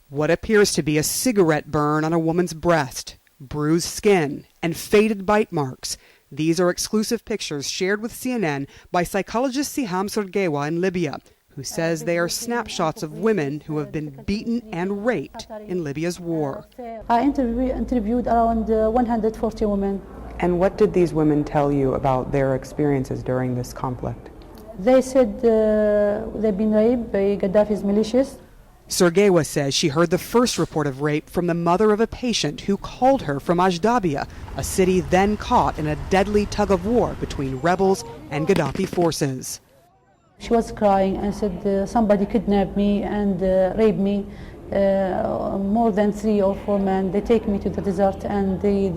What appears to be a cigarette burn on a woman's breast, bruised skin, and faded bite marks. These are exclusive pictures shared with CNN by psychologist Siham Sergewa in Libya, who says they are snapshots of women who have been beaten and raped in Libya's war. I interviewed around 140 women. And what did these women tell you about their experiences during this conflict? They said they've been raped by Gaddafi's militias. Sergewa says she heard the first report of rape from the mother of a patient who called her from Ajdabia, a city then caught in a deadly tug-of-war between rebels and Gaddafi forces. She was crying and said, somebody kidnapped me and raped me. More than 3 or 4 men, they take me to the desert and they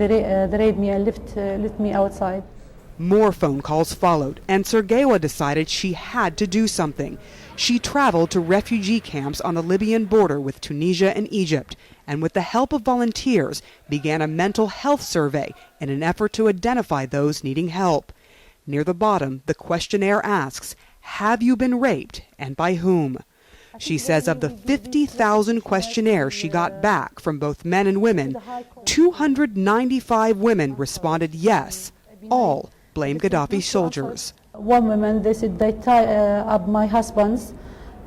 raped me and left me outside. More phone calls followed, and Sergewa decided she had to do something. She traveled to refugee camps on the Libyan border with Tunisia and Egypt, and with the help of volunteers, began a mental health survey in an effort to identify those needing help. Near the bottom, the questionnaire asks, "Have you been raped, and by whom?" She says of the 50,000 questionnaires she got back from both men and women, 295 women responded yes. All blame Gaddafi soldiers. One woman, they said they tie up my husbands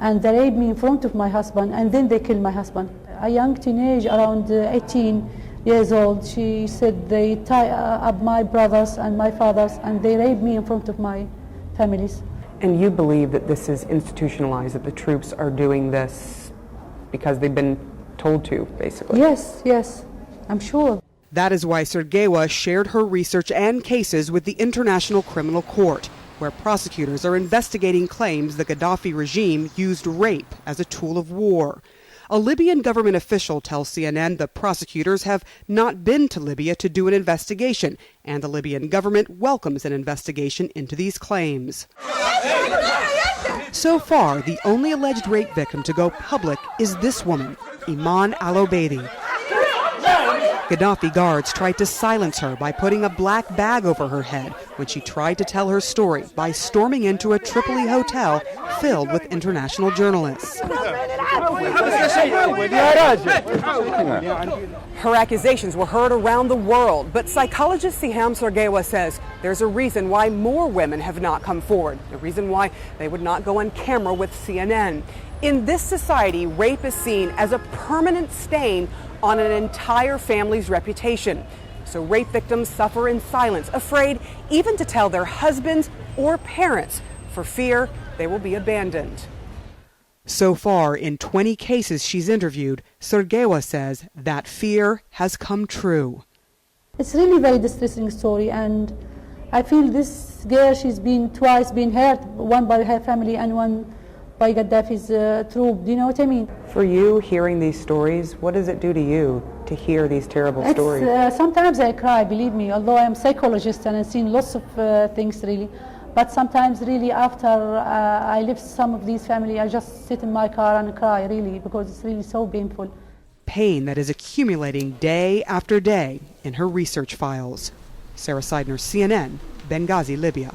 and they raped me in front of my husband and then they killed my husband. A young teenage around 18 years old, she said they tie up my brothers and my fathers and they raped me in front of my families. And you believe that this is institutionalized, that the troops are doing this because they've been told to, basically? Yes, I'm sure. That is why Sergewa shared her research and cases with the International Criminal Court, where prosecutors are investigating claims the Gaddafi regime used rape as a tool of war. A Libyan government official tells CNN the prosecutors have not been to Libya to do an investigation, and the Libyan government welcomes an investigation into these claims. So far, the only alleged rape victim to go public is this woman, Iman al-Obeidi. Gaddafi guards tried to silence her by putting a black bag over her head when she tried to tell her story by storming into a Tripoli hotel filled with international journalists. Her accusations were heard around the world, but psychologist Siham Sergewa says there's a reason why more women have not come forward, a reason why they would not go on camera with CNN. In this society, rape is seen as a permanent stain on an entire family's reputation. So rape victims suffer in silence, afraid even to tell their husbands or parents for fear they will be abandoned. So far, in 20 cases she's interviewed, Sergewa says that fear has come true. It's really very distressing story, and I feel this girl, she's been twice been hurt, one by her family and one by Gaddafi's troop. Do you know what I mean? For you, hearing these stories, what does it do to you to hear these terrible stories? Sometimes I cry, believe me, although I'm a psychologist and I've seen lots of things really. But sometimes really after I leave some of these family, I just sit in my car and cry really, because it's really so painful. Pain that is accumulating day after day in her research files. Sarah Seidner, CNN, Benghazi, Libya.